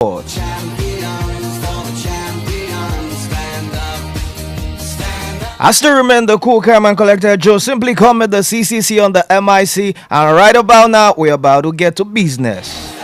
I still remain the cool, calm, and collected Joe. Simply comment the CCC on the MIC, and right about now, we're about to get to business.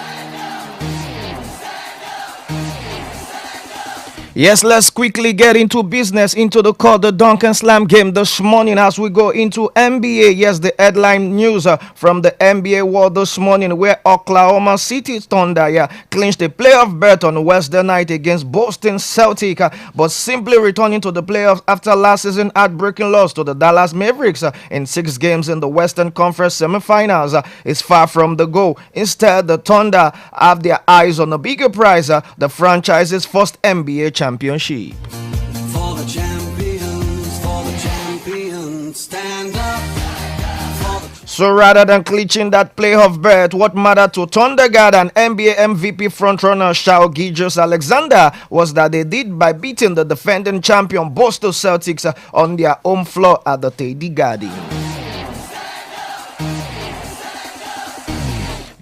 Yes, let's quickly get into business, into the court, the Dunk and Slam game this morning as we go into NBA. Yes, the headline news from the NBA world this morning, where Oklahoma City Thunder clinched a playoff berth on Wednesday night against Boston Celtics, but simply returning to the playoffs after last season heartbreaking loss to the Dallas Mavericks in 6 games in the Western Conference semifinals is far from the goal. Instead, the Thunder have their eyes on a bigger prize, the franchise's first NBA championship. For the champions, stand up. So rather than clinching that playoff berth, what mattered to Thunder guard and NBA MVP frontrunner Shai Gilgeous-Alexander was that they did by beating the defending champion Boston Celtics on their home floor at the TD Garden.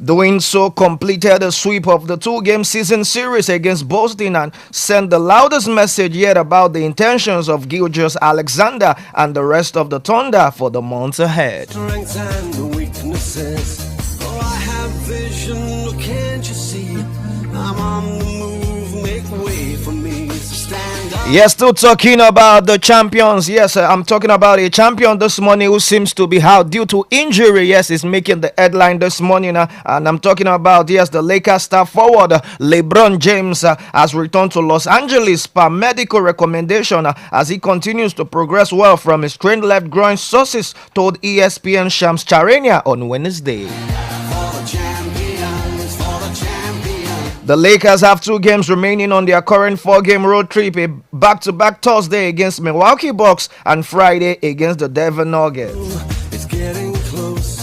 Doing so completed a sweep of the 2-game season series against Boston and sent the loudest message yet about the intentions of Gilgeous-Alexander and the rest of the Thunder for the months ahead. Strengths and weaknesses. Oh, I have vision, can't you see? I'm on the move, make way for me. So stand up. Yes, still talking about the champions. Yes, I'm talking about a champion this morning who seems to be out due to injury. Yes, is making the headline this morning. And I'm talking about, yes, the Lakers star forward LeBron James has returned to Los Angeles per medical recommendation as he continues to progress well from his strained left groin, sources told ESPN Shams Charania on Wednesday. The Lakers have 2 games remaining on their current 4-game road trip, a back-to-back Thursday against Milwaukee Bucks and Friday against the Denver Nuggets. It's getting close.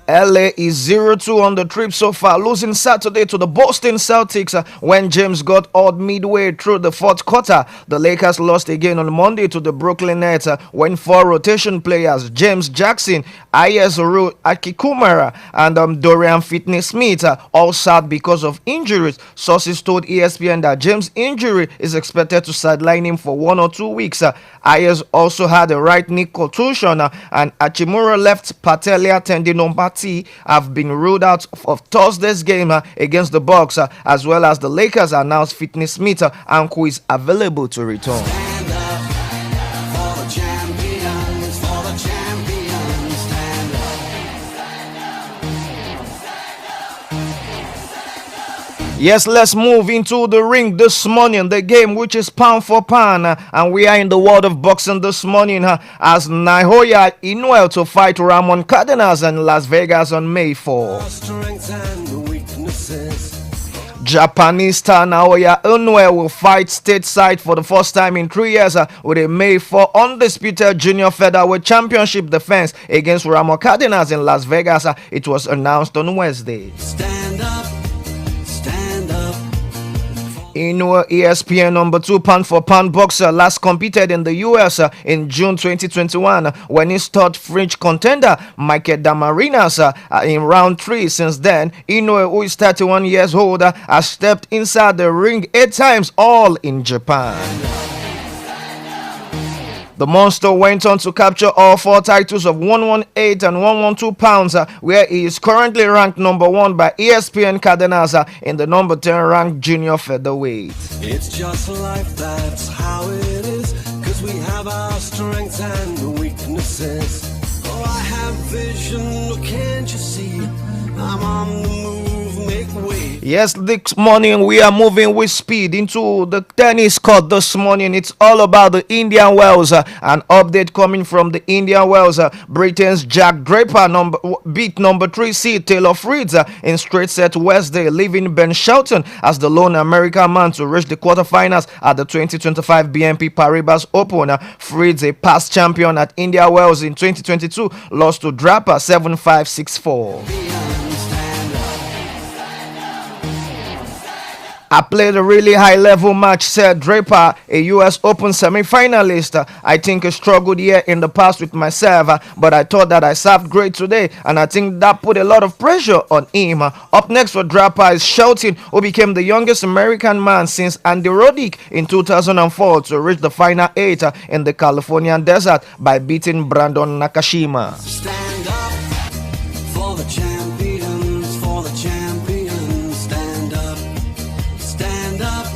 LA is 0-2 on the trip so far, losing Saturday to the Boston Celtics when James got odd midway through the 4th quarter. The Lakers lost again on Monday to the Brooklyn Nets when 4 rotation players, James Jackson, Ayezoru Akikumara, and Dorian Finney-Smith all sat because of injuries. Sources told ESPN that James' injury is expected to sideline him for 1 or 2 weeks. Ayers also had a right knee contusion, and Hachimura left patellar tendinopathy have been ruled out of Thursday's game against the Bucks, as well as the Lakers announced Finney-Smith ankle is available to return. Stand up. For the champions, stand up. Yes, let's move into the ring this morning, the game which is pound for pound, and we are in the world of boxing this morning as Naoya Inoue to fight Ramon Cardenas in Las Vegas on May 4. Strengths and weaknesses. Japanese star Naoya Inoue will fight stateside for the first time in 3 years with a May 4 undisputed junior featherweight championship defense against Ramon Cardenas in Las Vegas. It was announced on Wednesday. Stand up. Stand up. Inoue, ESPN number 2 pound-for-pound boxer, last competed in the US in June 2021 when he stopped French contender Michael Damarinas in round 3. Since then, Inoue, who is 31 years old, has stepped inside the ring 8 times, all in Japan. The monster went on to capture all 4 titles of 118 and 112 pounds, where he is currently ranked number 1 by ESPN Cardenas in the number 10 ranked junior featherweight. It's just life, that's how it is. Cause we have our strengths and weaknesses. Oh, I have vision, can't you see? I'm on the move, make way. Yes, this morning we are moving with speed into the tennis court this morning. It's all about the Indian Wells. An update coming from the Indian Wells. Britain's Jack Draper beat number 3 seed Taylor Fritz in straight set Wednesday, leaving Ben Shelton as the lone American man to reach the quarterfinals at the 2025 BNP Paribas Open. Fritz, a past champion at Indian Wells in 2022, lost to Draper 7-5, 6-4. I played a really high level match, said Draper, a US Open semi finalist. I think I struggled here in the past with myself, but I thought that I served great today, and I think that put a lot of pressure on him. Up next for Draper is Shelton, who became the youngest American man since Andy Roddick in 2004 to reach the final eight in the Californian desert by beating Brandon Nakashima. Stand up for the champions, for the champions. Stand up, stand up,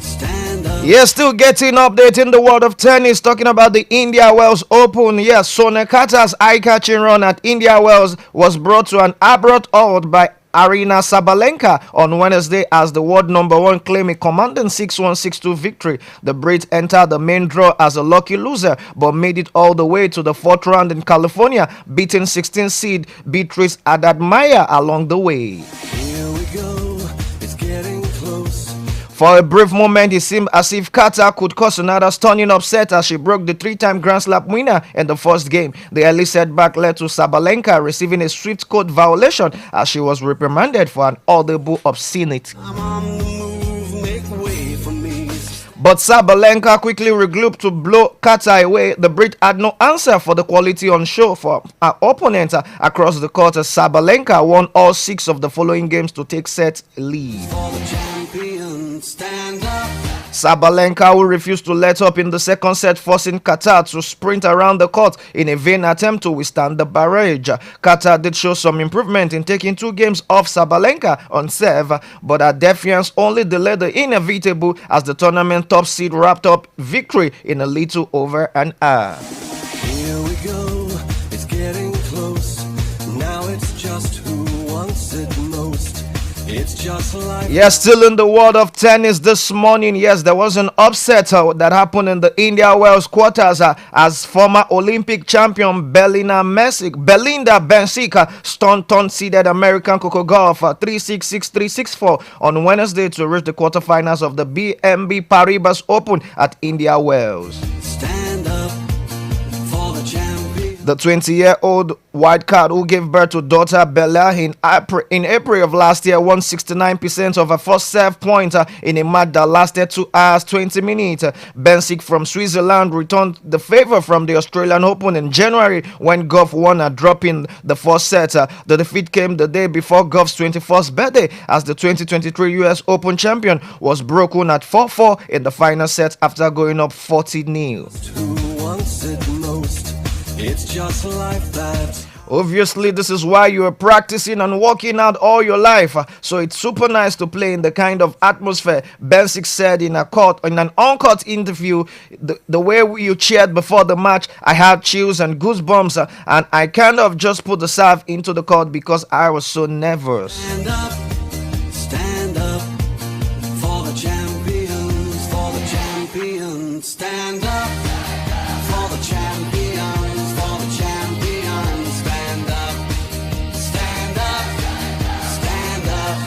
stand up. Yes, still getting update in the world of tennis, talking about the India Wells Open. Yes, Sonekata's eye-catching run at India Wells was brought to an abrupt halt by Arina Sabalenka on Wednesday as the world number one claimed a commanding 6-1, 6-2 victory. The Brit entered the main draw as a lucky loser but made it all the way to the fourth round in California, beating 16th seed Beatrice Haddad-Maia along the way. Here we go, it's getting close. For a brief moment, it seemed as if Qatar could cause another stunning upset as she broke the three-time Grand Slam winner in the first game. The early setback led to Sabalenka receiving a strict code violation as she was reprimanded for an audible obscenity. I'm on the move, make way for me. But Sabalenka quickly regrouped to blow Qatar away. The Brit had no answer for the quality on show for her opponent across the court as Sabalenka won all 6 of the following games to take set lead. For the champions, stand up. Sabalenka, who refused to let up in the second set, forcing Qatar to sprint around the court in a vain attempt to withstand the barrage. Qatar did show some improvement in taking 2 games off Sabalenka on serve, but her defiance only delayed the inevitable as the tournament top seed wrapped up victory in a little over an hour. Here we go, it's getting close. Now it's just who wants it most. It's just like Yes, still in the world of tennis this morning. Yes, there was an upset that happened in the India Wells quarters as former Olympic champion Belinda Bencic stunned third-seeded American Coco Gauff 3-6, 6-3, 6-4 on Wednesday to reach the quarterfinals of the BNP Paribas Open at India Wells. stand up for the champions. The 20-year-old white card who gave birth to daughter Bella in April of last year won 69% of her first serve point in a match that lasted 2 hours 20 minutes. Bencic from Switzerland returned the favor from the Australian Open in January when Gauff won a drop in the first set. The defeat came the day before Gauff's 21st birthday as the 2023 US Open champion was broken at 4-4 in the final set after going up 40-0. Who wants it most? It's just like that. Obviously, this is why you are practicing and working out all your life. So it's super nice to play in the kind of atmosphere. Bencic said in an uncut interview, the way you cheered before the match, I had chills and goosebumps, and I kind of just put the serve into the court because I was so nervous. Stand up for the champions, for the champions. Stand up for the champions, for the champions. Stand up, stand up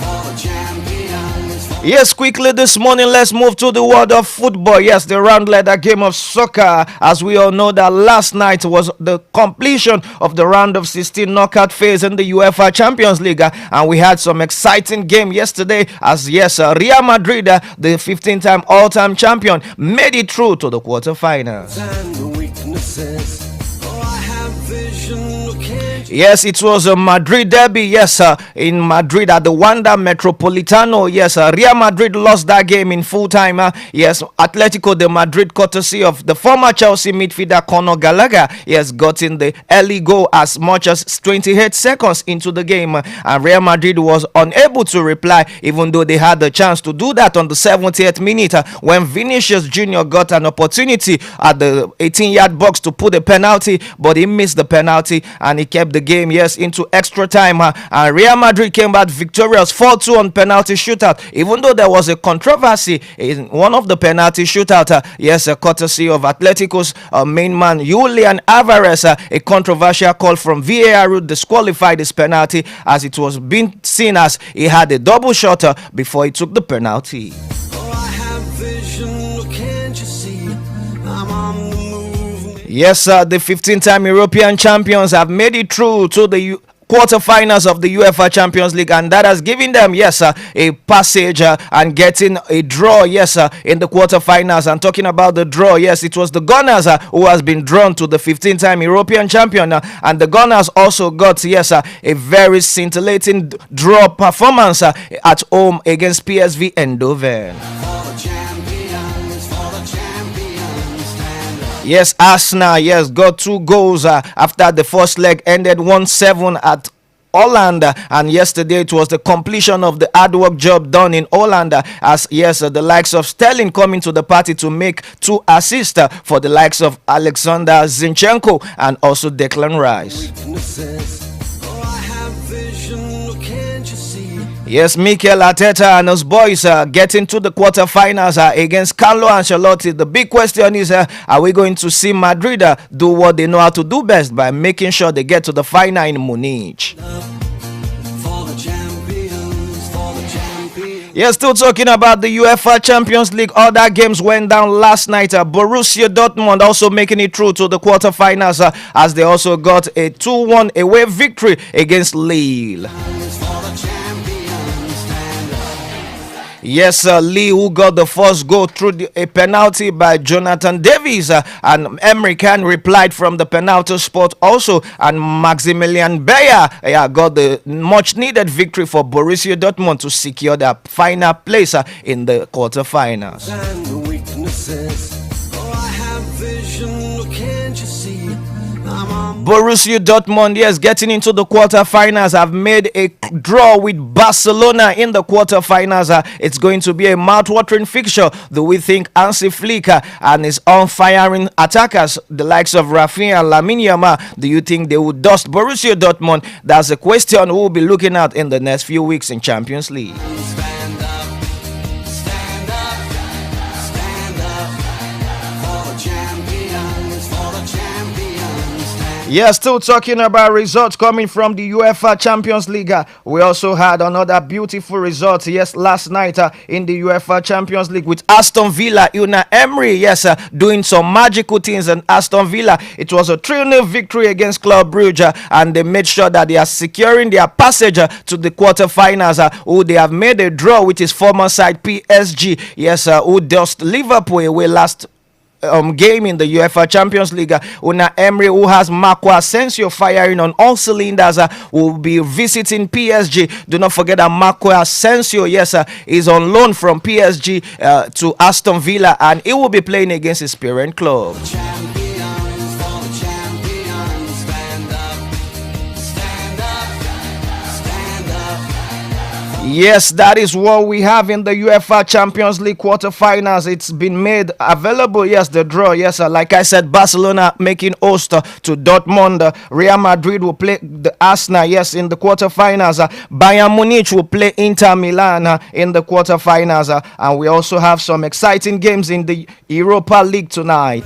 for the champions. Yes, quickly this morning, let's move to the world of football. Yes, the round leader game of soccer. As we all know that last night was the completion of the round of 16 knockout phase in the UEFA Champions League. And we had some exciting game yesterday as, yes, Real Madrid, the 15-time all-time champion, made it through to the quarterfinals. And the weaknesses. Oh, I have vision. Look at you. Yes, it was a Madrid derby. Yes, in Madrid at the Wanda Metropolitano. Yes, Real Madrid lost that game in full time. Yes, Atletico de Madrid, courtesy of the former Chelsea midfielder Conor Gallagher, yes, got in the early goal as much as 28 seconds into the game. And Real Madrid was unable to reply, even though they had the chance to do that on the 70th minute when Vinicius Jr. got an opportunity at the 18-yard box to put a penalty, but he missed the penalty and he kept the game, yes, into extra time. And Real Madrid came back victorious 4-2 on penalty shootout, even though there was a controversy in one of the penalty shootout. Yes, courtesy of Atletico's main man Julian Alvarez, a controversial call from VAR who disqualified his penalty as it was being seen as he had a double shot before he took the penalty. Oh, I have vision. Look, can't you see? I'm on the move. Yes, the 15-time European champions have made it through to the quarterfinals of the UEFA Champions League, and that has given them, yes, a passage and getting a draw, yes, in the quarterfinals. And talking about the draw, yes, it was the Gunners who has been drawn to the 15-time European champion, and the Gunners also got, yes, a very scintillating draw performance at home against PSV Eindhoven. Yes, Arsenal, yes, got 2 goals after the first leg ended 1-7 at Holland, and yesterday it was the completion of the hard work job done in Holland, as yes, the likes of Sterling coming to the party to make 2 assists for the likes of Alexander Zinchenko and also Declan Rice. Yes, Mikel Arteta and his boys getting to the quarterfinals against Carlo Ancelotti. The big question is, are we going to see Madrid do what they know how to do best by making sure they get to the final in Munich? Yes, still talking about the UEFA Champions League. Other games went down last night. Borussia Dortmund also making it through to the quarterfinals as they also got a 2-1 away victory against Lille. Yes, Lee, who got the first goal through a penalty by Jonathan Davies, and Emre Can replied from the penalty spot also, and Maximilian Bayer got the much needed victory for Borussia Dortmund to secure their final place in the quarterfinals. Borussia Dortmund, yes, getting into the quarterfinals, have made a draw with Barcelona in the quarterfinals. It's going to be a mouth-watering fixture. Do we think Hansi Flick and his on-firing attackers, the likes of Rafinha and Lamine Yamal, do you think they will dust Borussia Dortmund? That's a question we'll be looking at in the next few weeks in Champions League. Yeah, still talking about results coming from the UEFA Champions League. We also had another beautiful result, yes, last night in the UEFA Champions League with Aston Villa. Unai Emery, yes, doing some magical things in Aston Villa. It was a 3-0 victory against Club Brugge, and they made sure that they are securing their passage to the quarterfinals, who they have made a draw with his former side PSG, yes, who dust Liverpool away last game in the UEFA Champions League. Unai Emery, who has Marco Asensio firing on all cylinders, will be visiting PSG. Do not forget that Marco Asensio, yes, is on loan from PSG to Aston Villa, and he will be playing against his parent club. Yes, that is what we have in the UEFA Champions League quarterfinals. It's been made available. Yes, the draw. Yes, like I said, Barcelona making host to Dortmund. Real Madrid will play the Arsenal, yes, in the quarterfinals. Bayern Munich will play Inter Milan in the quarterfinals. And we also have some exciting games in the Europa League tonight.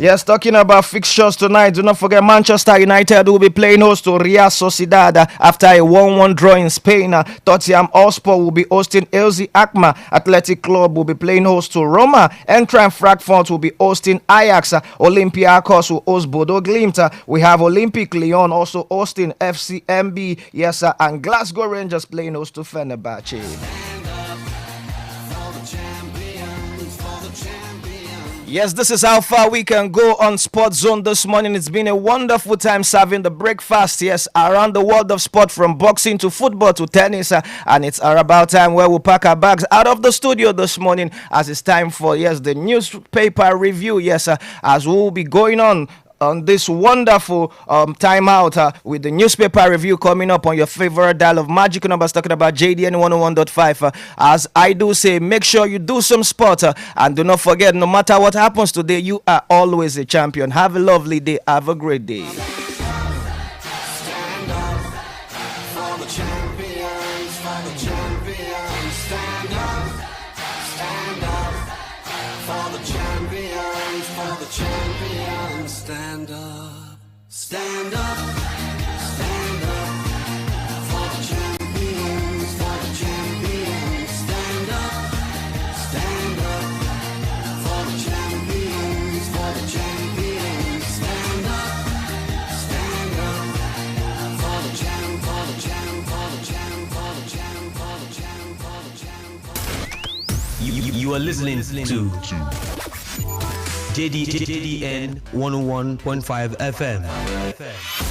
Yes, talking about fixtures tonight, do not forget Manchester United will be playing host to Real Sociedad after a 1-1 draw in Spain. Tottenham Hotspur will be hosting LZ Akma. Athletic Club will be playing host to Roma. Eintracht Frankfurt will be hosting Ajax. Olympiacos will host Bodo Glimt. We have Olympic Lyon also hosting FCMB. Yes, and Glasgow Rangers playing host to Fenerbahce. Yes, this is how far we can go on Sports Zone this morning. It's been a wonderful time serving the breakfast, yes, around the world of sport, from boxing to football to tennis. And it's about time where we'll pack our bags out of the studio this morning, as it's time for, yes, the newspaper review, yes, as we'll be going on this wonderful timeout with the newspaper review coming up on your favorite dial of magic numbers, talking about JDN 101.5. As I do say, make sure you do some sport, and do not forget, no matter what happens today, you are always a champion. Have a lovely day. Have a great day. Stand up for the champions, for the champions. Stand up for the champions, for the champions. Stand up, stand up, stand up for the champions, for the champions. Stand up for the champions. You are listening to JDN 101.5 FM.